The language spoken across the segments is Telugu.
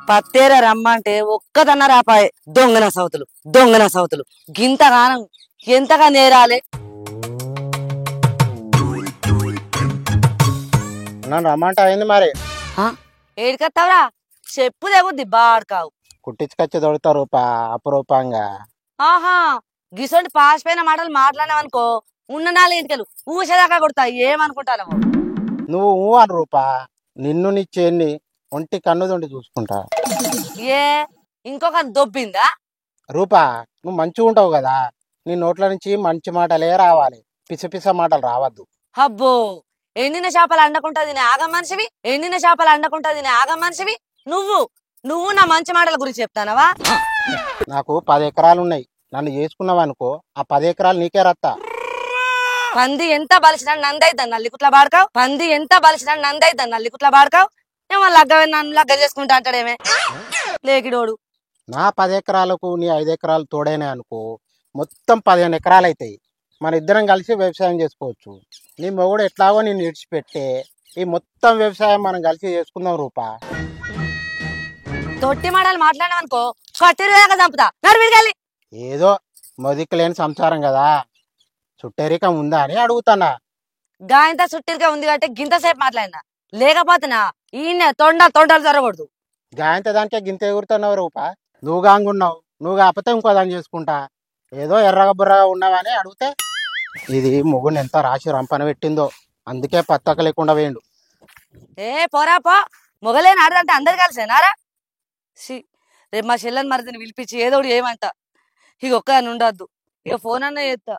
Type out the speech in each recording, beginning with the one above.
పత్తేర రమ్మంటే ఒక్కదన్న రాపాయే. దొంగన సౌతులు గింతగానం ఎంతగా నేరాలే. నన్ను రమ్మంటే అయింది మరి. ఏడికత్తావురా? చెప్పు తెగుద్ది బాడుకావు. కుట్టించుకొచ్చి దొడుతా రూపా అపురూపంగా. ఆహా గిసొంటి పాసిపోయిన మాటలు మాట్లాడినావనుకో ఉన్న నాలుగు ఇంటికెళ్ళు ఊసేదాకా కొడతా. ఏమనుకుంటాను నువ్వు అని రూపా, నిన్ను నీ చేన్ని ఒంటి కన్నుదొండి చూసుకుంటా. ఏ ఇంకొక దొబ్బిందా? రూపా నువ్వు మంచిగా ఉంటావు కదా, నీ నోట్ల నుంచి మంచి మాటలే రావాలి, పిస మాటలు రావద్దు. అబ్బో ఎండిన చేపలు అండకుంటా తినే ఆగం మనిషివి నువ్వు నా మంచి మాటల గురించి చెప్తానవా? నాకు 10 ఎకరాలు ఉన్నాయి, నన్ను చేసుకున్నావు అనుకో ఆ 10 ఎకరాలు నీకే రత్తా. పంది ఎంత బలిసిన నందైద్దాన్ని నల్లికుట్ల బాడకావు. ఏమో నన్ను లగ్గ చేసుకుంటా అంటాడేమే లేకిడోడు. నా 10 ఎకరాలకు నీ 5 ఎకరాలు తోడైనా అనుకో మొత్తం 15 ఎకరాలు అవుతాయి. మన ఇద్దరం కలిసి వ్యవసాయం చేసుకోవచ్చు. నీ మొగుడు ఎట్లాగో నేను విడిచిపెట్టే ఈ మొత్తం వ్యవసాయం మనం కలిసి చేసుకుందాం రూపా. తొట్టి మాటలు మాట్లాడినావనుకో కట్టిరుగా చంపుతా. నడివిడికెళ్ళి. ఏదో మొదిక్కు లేని సంసారం కదా, చుట్టరికం ఉందా అని అడుగుతానా. గాయంత చుట్టిరిగా ఉంది కాబట్టి గింతసేపు మాట్లాడినా, లేకపోతేనా ఈయన తొండలు జరగకూడదు. గాయంత దానికే గింత ఎగురుతున్నావు రూపా. నువ్వు గాంగున్నావు, నువ్వు కాకపోతే ఇంకో దాన్ని చేసుకుంటా. ఏదో ఎర్రగా బుర్రగా ఉన్నావని అడిగితే ఇది మొగుడిని ఎంత రాసి రంపన పెట్టిందో, అందుకే పత్తక లేకుండా వేయండు. ఏ పోరా పో, మొగలేని ఆడదంటే అందరు కలిసేనారా? రేపు మా చెల్లెని మరిదిని పిలిపించి ఏదో ఏమంట. ఇక ఒక్కదాన్ని ఉండద్దు, ఇక ఫోన్ అన్న చేస్తా.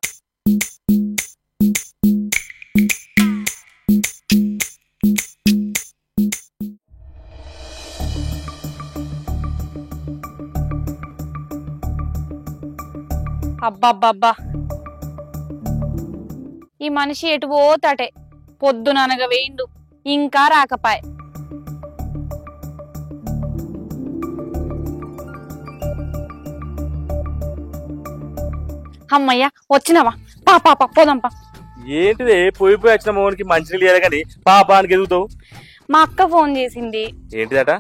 అబ్బబ్బబ్బా ఈ మనిషి ఎటు పోతాటే, పొద్దుననగా వేయిండు ఇంకా రాకపాయ్. అమ్మయ్య వచ్చినవా? పాపా పోదాంపా. ఏంటిదే పోయి వచ్చిన మోనికి మంచినీళ్ళు ఇయ్యాలి కానీ పాపానికి ఎదుగుతావు. మా అక్క ఫోన్ చేసింది. ఏంటిదట?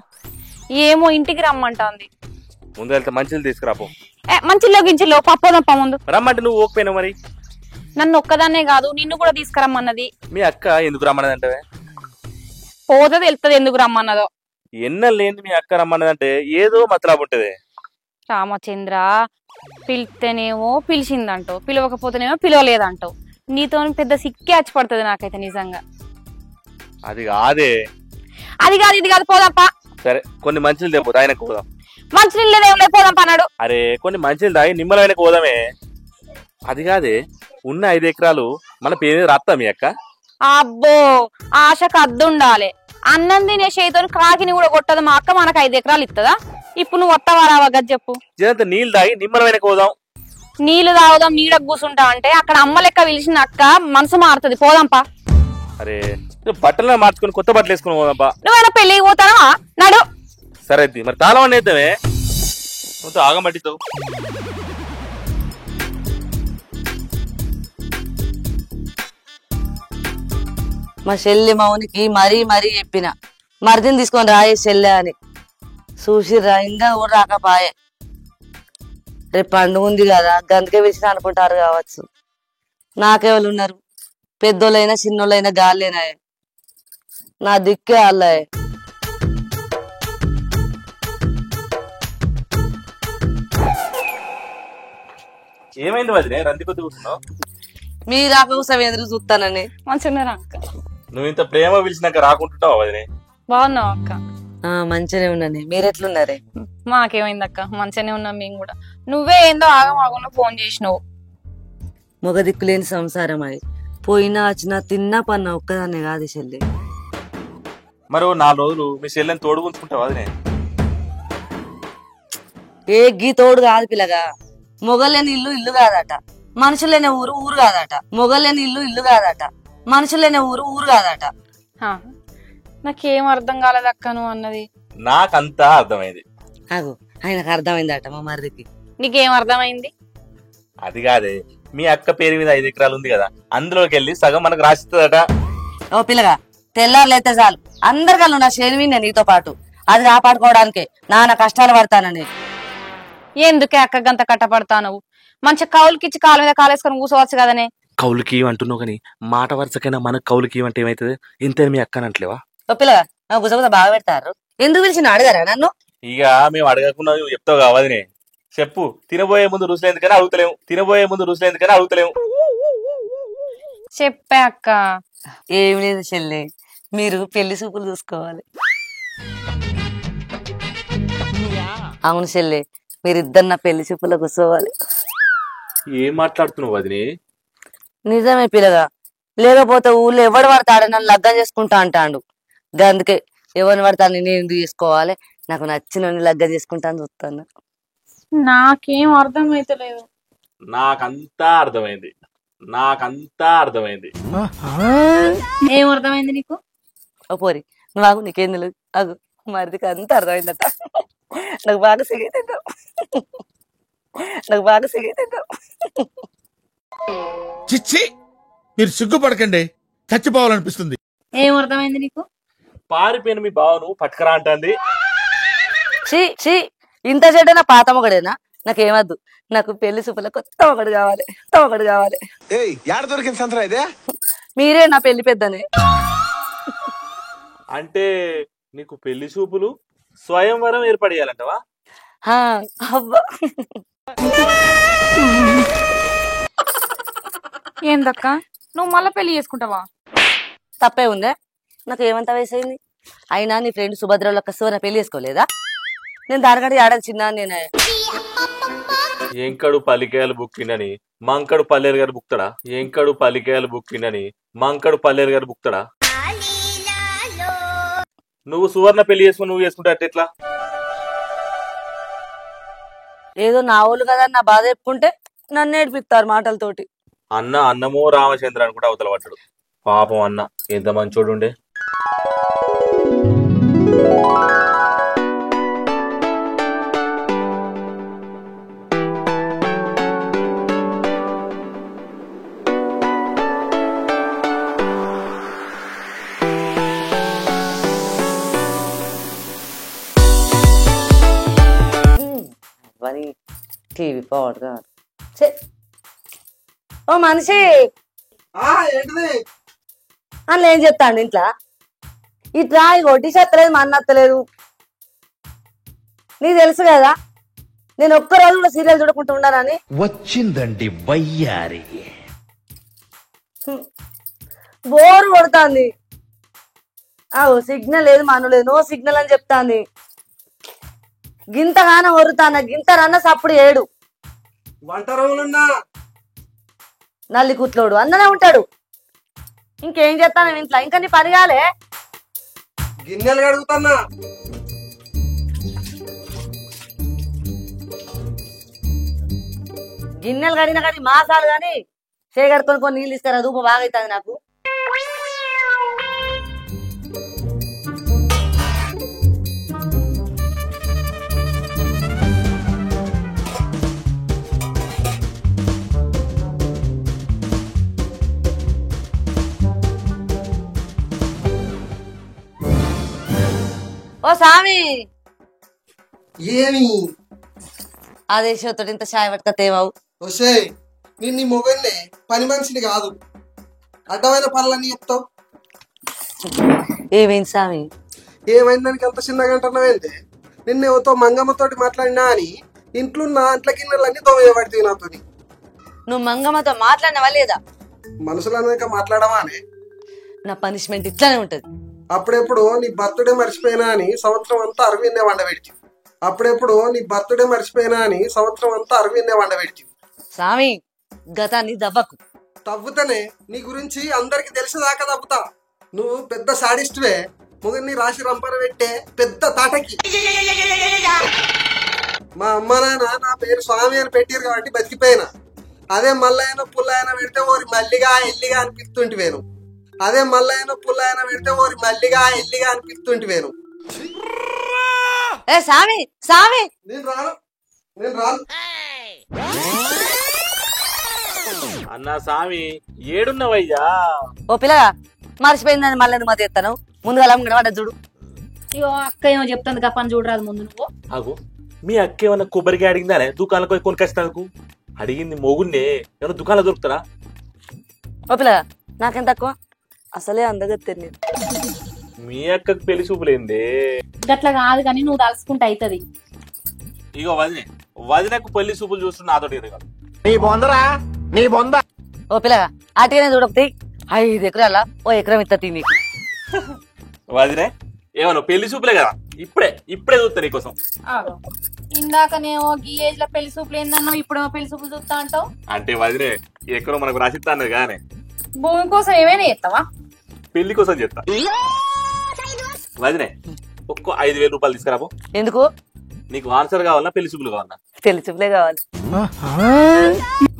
ఏమో ఇంటికి రమ్మంటాంది. ముందు వెళ్తే మంచిలు తీసుకురాపో. మంచిలో గించిలో పప్పోదంపా ముందు. రమ్మంటే నువ్వు ఓకపోయినావు మరి. నన్ను ఒక్కదాన్నే కాదు నిన్ను కూడా తీసుకురమ్మన్నది. మీ అక్క ఎందుకు రమ్మన్నది అంటే? పోతే తెలుస్తుంది ఎందుకు రమ్మన్నదో. ఎన్నలేంది మీ అక్క రమ్మన్నదంటే ఏదో మతలాబు ఉంటది. రామచంద్ర పిలిస్తేనేమో పిలిచిందంటావు, పిలవకపోతేనేమో పిలవలేదంటావు. నీతో పెద్ద సిక్కే వచ్చి పడుతుంది నాకైతే నిజంగా. అది కాదే. అది కాదు ఇది కాదు పోదాంపా. సరే కొన్ని మంచిలు తెపోతే ఆయనకు పోదాం. మంచినీళ్ళు లేదేమో పోదాంపా అన్నాడు. అరే కొన్ని మంచిలు తాగి నిమ్మల ఆయనకు పోదామే. అది కాదే, ఉన్న 5 ఎకరాలు మన పేరు రాస్తా మీ అక్క. అబ్బో ఆశకు అద్దుండాలి. అన్నం తినే చేతితో కాకిని కూడా కొట్టదు మా అక్క. మనకు 5 ఎకరాలు ఇస్తుందా? ఇప్పుడు నువ్వు వస్తావా రావా గది చెప్పు. జనంత నీళ్ళు తాగి నిమ్మల ఆయనకు పోదాం. నీళ్లు తాగుదాం నీడకు కూర్చుంటా అంటే అక్కడ అమ్మ లెక్క పిలిచిన అక్క మనసు మారుతుంది. పోదాంపా. అరే బట్టలు మార్చుకుని కొత్త బట్టలు వేసుకుని పోదాంపా. నువ్వైనా పెళ్లికి పోతావా? నడు. సరే మరి తాళం అని వేద్దామే. నువ్వు ఆగమట్టితావు. మా చెల్లి మౌనికి మరీ చెప్పిన మరిదిని తీసుకొని రాయే చెల్లె అని. చూసిర్రా ఇంకా కూడా రాకపాయే. రేపు పండుగ ఉంది కదా గంతకే పిలిచిన అనుకుంటారు కావచ్చు. నాకెవరు ఉన్నారు? పెద్దోళ్ళైనా చిన్నోళ్ళైనా గాలేనా? నా దిక్కే అల్లాయే. ఏమైంది వదిలే రంది కొద్ది కూర్చున్నావు? మీ రాకోసం ఎదురు చూస్తానని. మంచిగా అక్క. నువ్వు ఇంత ప్రేమ పిలిచినాక రాకుంటుంటావా వదిలే? బాగున్నావు అక్క? మంచిగానే ఉన్నాను. మీరెట్లున్నారే? మాకేమైంది అక్క, మంచిగానే ఉన్నాం మేము కూడా. నువ్వే ఏందో ఆగమాగంలో ఫోన్ చేసినావు. మొగ దిక్కులేని సంసారం అది. పోయినా వచ్చినా తిన్నా పన్నా ఒక్కదాన్నే కాదు చెల్లి. మరో 4 రోజులు మీ చెల్లెని తోడుకుంటుకుంటావా వదిలే? ఏ గీ తోడు కాదు పిల్లగా. మొగలేని ఇల్లు కాదట, మనుషులేని ఊరు కాదట. మొగలేని ఇల్లు కాదట, మనుషులేని ఊరు కాదట. నాకేం అర్థం కాలేదక్క నువ్వు అన్నది. నాకంతా అర్థమైంది. అగో ఆయనకు అర్థమైందట మా మరిదికి. నీకేం అర్థమైంది? అది కాదే, మీ అక్క పేరు మీద 5 ఎకరాలు ఉంది కదా, అందులోకి వెళ్ళి సగం మనకు రాసిస్తుందట. ఓ పిల్లగా తెల్లారులైతే చాలు అందరికన్నా నా శనివినే నీతో పాటు అది కాపాడుకోవడానికే నాన్న కష్టాలు పడతానని. ఎందుకే అక్క గంత కట్టపడతావు? మంచి కౌలుకిచ్చి కాలు మీద కాలేసుకొని కూర్చోవచ్చు కదనే. కౌలుకి అంటున్నావు కానీ మాట వరుసకైనా మనకు కౌలుకి అంటే ఏమైతుంది? ఇంత మీ అక్కనంటలేవా? ఓ పిల్లగా నాకు గుసగుస బాగా పెడతారు. ఎందుకు పిలిచిన అడగారా నన్ను? ఇక మేము అడగకుండా నువ్వు చెప్తావు కావదినే. చెప్పు. తినబోయే ముందు రుసులు ఎందుకని అడుగుతలేము. చెప్పే అక్క. ఏం లేదు చెల్లి, మీరు పెళ్లి చూపులు చూసుకోవాలి. అవును చెల్లి, మీరిద్దరు నా పెళ్లి చూపులో కూర్చోవాలి. ఏం మాట్లాడుతున్నావు వదినే? నిజమే పిల్లగా, లేకపోతే ఊళ్ళో ఎవడు పడతాడు నన్ను లగ్గం చేసుకుంటా అంటాడు. అందుకే ఎవరిని పడతాను నేను ఎందుకు చేసుకోవాలి, నాకు నచ్చిన లగ్గం చేసుకుంటా అని చూస్తాను. నాకేం అర్థమైతలేదు. నాకంతా అర్థమైంది. ఏం అర్థమైంది నీకు? ఓ పోరి నువ్వు ఆగు, నీకేం తెలియదు. ఆగు, మరిదికి అంతా అర్థమైందట. నాకు బాగా సిగైతుంటావు. చిచ్చి, మీరు సిగ్గుపడకండి, చచ్చిపోవాలనిపిస్తుంది. ఏం అర్థమైంది నీకు? పారిపోయిన మీ బావను పట్టుకరా అంటుంది. చీ ఇంత చెడ్డ నా పాత మొగడేనా? నాకేమద్దు, నాకు పెళ్లి చూపుల కొత్త ఒకటి కావాలి. మీరే నా పెళ్లి పెద్దనే. అంటే నీకు పెళ్లి చూపులు స్వయంవరం ఏర్పడేయాలంటవా? అబ్బా ఏందక్క నువ్వు మళ్ళా పెళ్లి చేసుకుంటావా? తప్పే ఉందే, నాకు ఏమంత వయసు అయింది. అయినా నీ ఫ్రెండ్ సుభద్రలో కస్తూరి పెళ్లి చేసుకోలేదా? నేను దానికంటే ఏడాది చిన్న. నేనే ఎంకడు పల్లికాయలు బుక్కిండని మంకడు పల్లెరు గారు బుక్తాడా? నువ్వు సువర్ణ పెళ్లి చేసుకుని నువ్వు చేసుకుంటా ఎట్లా? ఏదో నా వాళ్ళు కదా నా బాధ చెప్పుకుంటే నన్ను ఏడిపిస్తారు మాటలతోటి. అన్నమో రామచంద్ర అనుకుంటే అవతల పడ్డాడు. పాపం అన్న ఎంత మంచోడు ఉండే. టీవీ పవర్గా ఓ మనిషి అందులో ఏం చెప్తాండి ఇంట్లో? ఇట్లా ఒడ్డి చెత్తలేదు, మా అన్న అత్తలేదు. నీకు తెలుసు కదా నేను ఒక్కరోజు కూడా సీరియల్ చూడకుండా ఉండానని. వచ్చిందండి వయ్యారి. బోరు కొడుతుంది. సిగ్నల్ లేదు, మనలేదు, నో సిగ్నల్ అని చెప్తాంది. గింతగానే వరుతాన, గింతరన్న సప్పుడు ఏడు. నల్లి కుట్లోడు అన్ననే ఉంటాడు. ఇంకేం చేస్తాను ఇంట్లో? ఇంకా నీ పని కాలే? గిన్నెలు కడుగుతానా? గిన్నెలు కడిగినా కానీ మాసాలు కానీ చేయగడుకొని కొన్ని నీళ్ళు ఇస్తారా? ధూప బాగా అవుతుంది నాకు. ఓ స్వామి, ఏమి అదే తోటి ఇంత చాయ్ పట్టుకతేమావు? వసే నేను నీ మొగన్నే, పని మనిషిని కాదు. అడ్డమైన పనులన్నీ చెప్తావు. ఏమైంది స్వామి? ఏమైంది దానికి అంత చిన్నగా అంటున్నావేంటే? నిన్నేవతో మంగమ్మతోటి మాట్లాడినా అని ఇంట్లో నా అంట్ల గిన్నెలన్నీ తోమేయబడితే నాతో. నువ్వు మంగమ్మతో మాట్లాడినవా లేదా? మనసులో మాట్లాడవా అని నా పనిష్మెంట్ ఇట్లానే ఉంటది. అప్పుడెప్పుడు నీ బర్త్డే మర్చిపోయినా అని సంవత్సరం అంతా అరవిన్నే వండబెడితే. స్వామి గతాన్ని దవ్వకు. తవ్వుతనే నీ గురించి అందరికి తెలిసేదాకా తవ్వుతా. నువ్వు పెద్ద సాడిస్టువే. మొగన్ని రాసి రంపర పెట్టే పెద్ద తాటకి. మా అమ్మ నాన్న నా పేరు స్వామి అని పెట్టారు కాబట్టి బతికిపోయినా. అదే మల్లైన పుల్లైన పెడితే ఓరి మల్లిగా ఎల్లిగా అనిపిస్తుంటివేను. ఏ స్వామి స్వామి, నేను రాను. అన్నా స్వామి ఏడున్నవయ్యా? ఓ పిల్లగా మర్చిపోయిందని మళ్ళీ ఎందుకు మధ్య ఎత్తాను? ముందుగా గడవడ చూడు. ఇగో అక్క ఏమో చెప్తుంది కప్పని చూడరాదు ముందు నువ్వు. ఆగు, మీ అక్క ఏమన్నా కొబ్బరికాయ అడిగిందానే దుకాణంలో పోయి కొనుకొచ్చినందుకు? అడిగింది మొగుడినే, ఏమన్నా దుకాణంలో దొరుకుతారా? ఓ పిల్లగా నాకేం తక్కువ, అసలే అందగత్తే నేను. మీ అక్కకు పెళ్లి చూపులేందే. గట్లా కాదు కానీ నువ్వు తలుసుకుంటే అవుతుంది. ఇగో వదినకు పెళ్లి చూపులు చూస్తున్న నాతోటి ఎరగాలి. ఓ పిల్లగా అటుగానే చూడకపోతే 5 ఎకరాల ఓ ఎకరం ఇత్త నీకు. వదినే ఏమన్నా పెళ్లి చూపులే కదా, ఇప్పుడే చూస్తా నీకోసం. ఇందాకనేమో ఈ ఏజ్ లో పెళ్లి సూపులు ఏందన్నావు, ఇప్పుడేమో పెళ్లి సూపులు చూస్తా అంటావు. అంటే వదినే ఎక్కడో మనకు రాసిస్తా అన్నది కానీ భూమి కోసం ఏమైనా చేస్తావా? పెళ్లి కోసం చెప్తా. వదినే ఒక్కో 5,000 రూపాయలు తీసుకురాబో. ఎందుకు? నీకు ఆన్సర్ కావాలన్నా పెళ్లి చూపులు కావాలన్నా? పెళ్లి చూపులే కావాలి.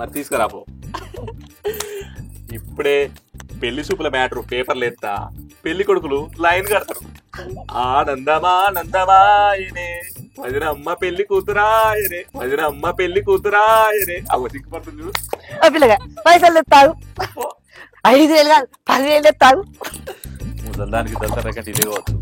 మరి తీసుకురాబో. ఇప్పుడే పెళ్లి చూపుల మ్యాటర్ పేపర్లు ఎత్తా, పెళ్లి కొడుకులు లైన్ కడతారు. ఆనందమానందమాయనే వదినమ్మ పెళ్లి కూతురాయనే, వదినమ్మ పెళ్లి కూతురాయనే. అవ సిగ్గుపడుతుంది చూడు. ఓ పిల్లగా పైసలు ఎత్తాగు, 5,000 కాదు 10,000 ఎత్తాగు. ముసల్దానికి దసరా కంటే ఇదే కావచ్చు.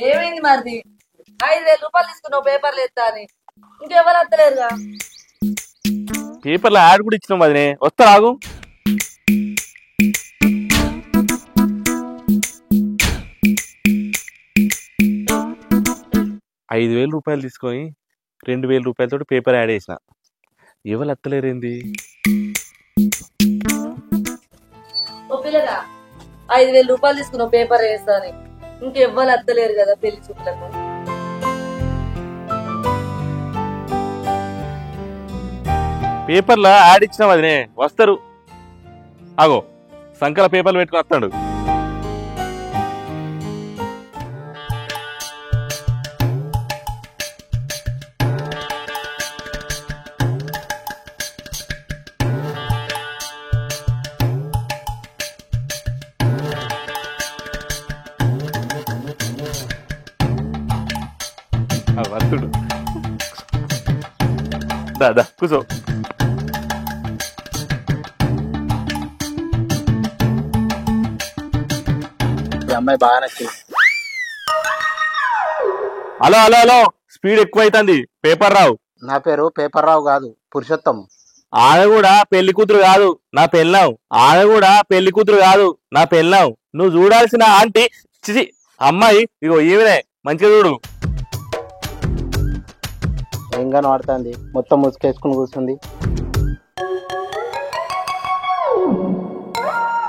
ఏమైంది మరిది? 5,000 రూపాయలు తీసుకున్నావు పేపర్లు ఎత్తా అని, ఇంకెవరు వస్తలేరుగా. పేపర్లో యాడ్ కూడా ఇచ్చినాం వదినే, వస్తా ఆగు. ₹5,000 తీసుకొని 2,000 రూపాయలతో పేపర్ యాడ్ చేసిన. ఎవరు అత్తలేరేంది? ఓ పిల్లగా 5,000 రూపాయలు తీసుకున్నావు పేపర్ వేస్తా అని, ఇంకెవ్వరు అత్తలేరు కదా పెళ్లి చూపులకు. పేపర్లో యాడ్ ఇచ్చిన వదినే, వస్తారు. ఆగో సంకల పేపర్లు పెట్టుకుని వస్తాడు. వస్తుడు దాదా కూసో. అమ్మాయి బాగా నచ్చింది. హలో హలో హలో, స్పీడ్ ఎక్కువ అవుతుంది, పేపర్ రావు. నా పేరు పేపర్ రావు కాదు, పురుషోత్తం. ఆమె కూడా పెళ్లి కూతురు కాదు, నా పెళ్ళాం. ఆమె కూడా పెళ్లి కూతురు కాదు, నా పెళ్ళాం. నువ్వు చూడాల్సిన ఆంటీ చిచి అమ్మాయి ఇగో ఈమెనే, మంచిగా చూడు. ఏం కనబడుతుంది, మొత్తం ముసుకేసుకుని కూర్చుంది.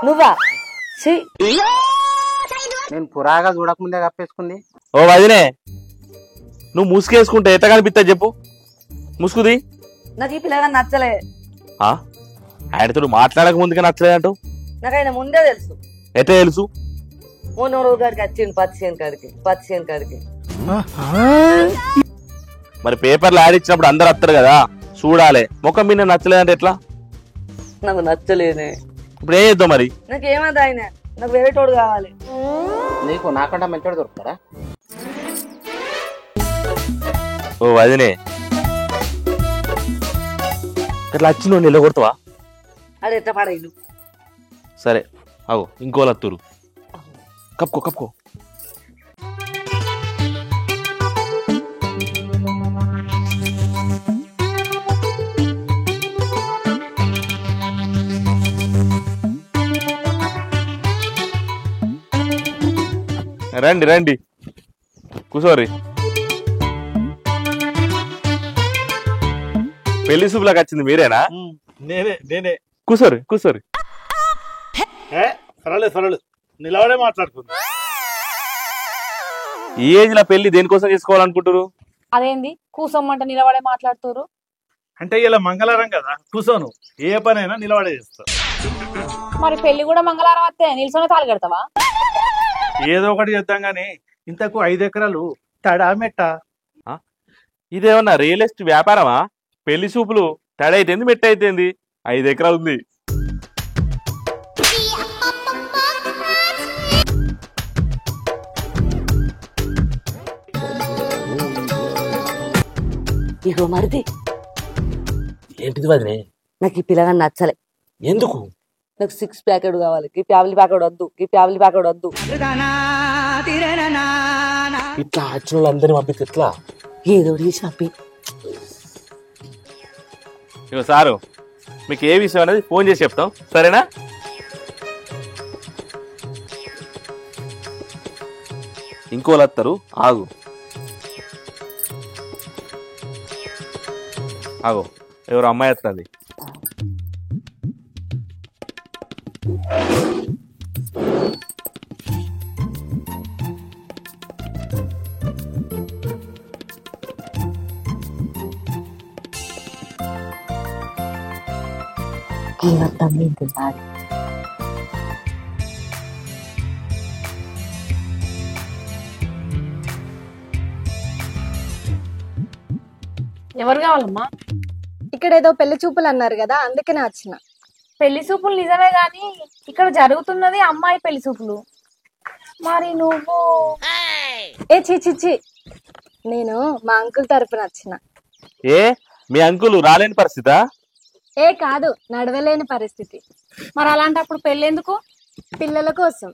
నువ్వా? నేను పురాగా చూడకముందే కప్పేసుకుంది. ఓ వదినే, నువ్వు ముసుకేసుకుంటే ఎట్లా కనిపిస్తా చెప్పు? ముసుకుది. నాకు ఈ పిల్లగా నచ్చలే. ఆయనతో మాట్లాడక ముందుగా నచ్చలేదంటావు? నాకు ఆయన ముందే తెలుసు. ఎట్లా తెలుసు? ఓనరు గారికి వచ్చింది పచ్చేను కాడికి. మరి పేపర్లు యాడ్ ఇచ్చినప్పుడు అందరు వస్తారు కదా, చూడాలి. ముఖం మీద నచ్చలేదంటే ఎట్లా? నాకు నచ్చలేనే. ఇప్పుడు ఏం చేద్దాం మరి? నాకేమది ఆయన, నాకు వేరే తోడు కావాలి. నీకు నాకంటే మంచోడు దొరుకుతారా? ఓ వదినే, అట్లా వచ్చి నువ్వు నిలగొడతావా? అది ఎట్లా పడేయలు. సరే అగో ఇంకోళ్ళు అత్తురు. కప్పుకో. రండి కూసోరి. పెళ్లి చూపులకు వచ్చింది మీరేనా? నేనే. కూసోరి. పర్వాలేదు, నిలవడే మాట్లాడుకుంది. ఈ ఏజ్ లో పెళ్లి దేనికోసం చేసుకోవాలనుకుంటారు? అదేంది కూసోమ్మంట నిలబడే మాట్లాడుతురు? అంటే ఇలా మంగళవారం కదా, కూర్చోను. ఏ పనైనా నిలబడే చేస్తా. మరి పెళ్లి కూడా మంగళవారం వస్తే నిల్చొని తాళి కడతావా? ఏదో ఒకటి చేద్దాం గాని ఇంతకు 5 ఎకరాలు తడా మెట్ట. ఇదేమన్నా రియల్ ఎస్టేట్ వ్యాపారమా? పెళ్లి చూపులు తడైతేంది మెట్ట అయితేంది, 5 ఎకరాలు ఉంది. ఇగో మరిది ఏంటిది వదినే? నాకు ఈ పిల్లగా నచ్చలే. ఎందుకు? నాకు 6 ప్యాకెట్ కావాలి. ఈ ఫ్యామిలీ ప్యాకెట్ వద్దు, ఈ ఫ్యామిలీ ప్యాకెట్ వద్దు. ఇట్లా వచ్చిన వాళ్ళందరినీ పంపిస్తే ఎట్లా? ఏదో షాపి. ఇగో సారు, మీకు ఏ విషయం అనేది ఫోన్ చేసి చెప్తాం, సరేనా? ఇంకోళ్ళు వస్తారు, ఆగు ఆగు. ఎవరు అమ్మాయి వస్తుంది. ఎవరు కావాలమ్మా? ఇక్కడ ఏదో పెళ్లి చూపులు అన్నారు కదా, అందుకనే వచ్చిన. పెళ్లి చూపులు నిజమే గాని ఇక్కడ జరుగుతున్నది అమ్మాయి పెళ్లి చూపులు. మరి నువ్వు? ఏ చిచి, నేను మా అంకుల్ తరపున వచ్చిన. ఏ మీ అంకులు రాలేని పరిస్థితా? ఏ కాదు, నడవలేని పరిస్థితి. మరి అలాంటప్పుడు పెళ్ళెందుకు? పిల్లల కోసం.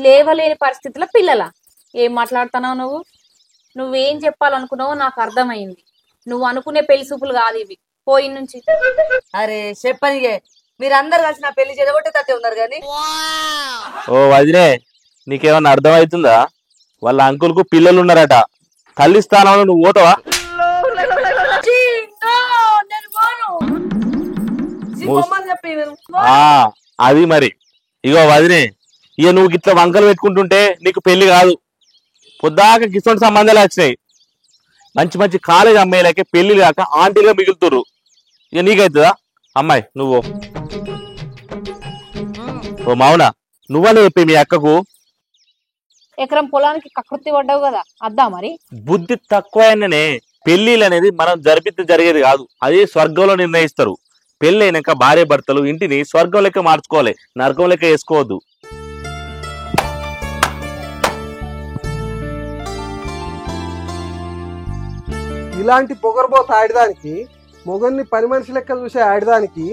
లేవలేని పరిస్థితుల్లో పిల్లల? ఏం మాట్లాడుతున్నావు నువ్వు? నువ్వేం చెప్పాలనుకున్నావో నాకు అర్థమైంది. నువ్వు అనుకునే పెళ్లి చూపులు కాదు ఇవి. పోయి నుంచి. అరే చెప్పనిగే, మీరందరు కలిసి నా పెళ్లి చెడగొట్టే తట్టే ఉన్నారు కానీ. ఓ వదినే, నీకేమన్నా అర్థమవుతుందా? వాళ్ళ అంకుల్ కు పిల్లలు ఉన్నారట. తల్లి స్థానంలో నువ్వు పోతావా? అది మరి. ఇగో వదినే, ఇక నువ్వు గిట్ల వంకలు పెట్టుకుంటుంటే నీకు పెళ్లి కాదు. పొద్దాక గిసొంటి సంబంధాలు వచ్చినాయి. మంచి మంచి కాలేజ్ అమ్మాయిలకే పెళ్లి కాక ఆంటీగా మిగులుతురు. ఇక నీకైతుందా? అమ్మాయి నువ్వు ఓ మౌనా, నువ్వనే చెప్పి మీ అక్కకు. ఎకరం పొలానికి కకృతి పడ్డావు కదా, అద్దా మరి. బుద్ధి తక్కువనే. పెళ్లిళ్ళు అనేది మనం జరిపితే జరిగేది కాదు, అది స్వర్గంలో నిర్ణయిస్తారు. పెళ్లి అయినాక భార్య భర్తలు ఇంటిని స్వర్గం లెక్క మార్చుకోవాలి, నరకం లెక్క వేసుకోవద్దు. ఇలాంటి పొగరబోత ఆడదానికి, మొగన్ని పని మనిషి లెక్క చూసే ఆడదానికి,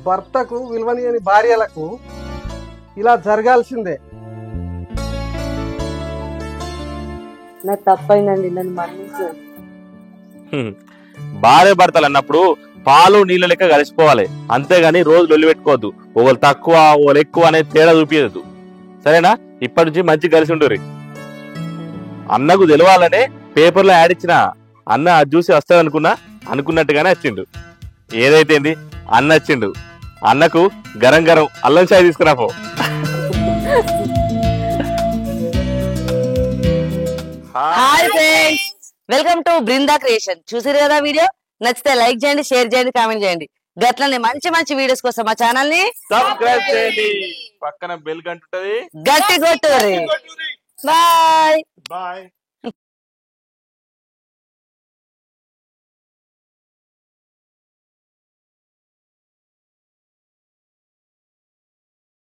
భర్తకు విలువనియని భార్యలకు ఇలా జరగాల్సిందే. నాకు తప్పైందండి, నన్ను మన్నించు. భార్య భర్తలు అన్నప్పుడు పాలు నీళ్ళ లెక్క కలిసిపోవాలి, అంతేగాని రోజు లొల్లి పెట్టుకోవద్దు. ఒకళ్ళు తక్కువ ఒకళ్ళు ఎక్కువ అనేది తేడా చూపించదు, సరేనా? ఇప్పటి నుంచి మంచి కలిసి ఉంటుంది. అన్నకు తెలవాలనే పేపర్లో యాడ్ ఇచ్చిన. అన్న అది చూసి వస్తాడు అనుకున్నట్టుగానే వచ్చిండు. ఏదైతే అన్న వచ్చిండు. అన్నకు గరం గరం అల్లం చాయ్ తీసుకురాపో. Hi friends, welcome to Brinda creation. చూసారు కదా వీడియో? నచ్చితే లైక్ చేయండి, షేర్ చేయండి, కామెంట్ చేయండి. గట్లనే మంచి మంచి వీడియోస్ కోసం మా ఛానల్ ని సబ్స్క్రైబ్ చేయండి, పక్కన బెల్ గంట ఉంటది, గట్టి కొట్టుర్రి. Bye bye.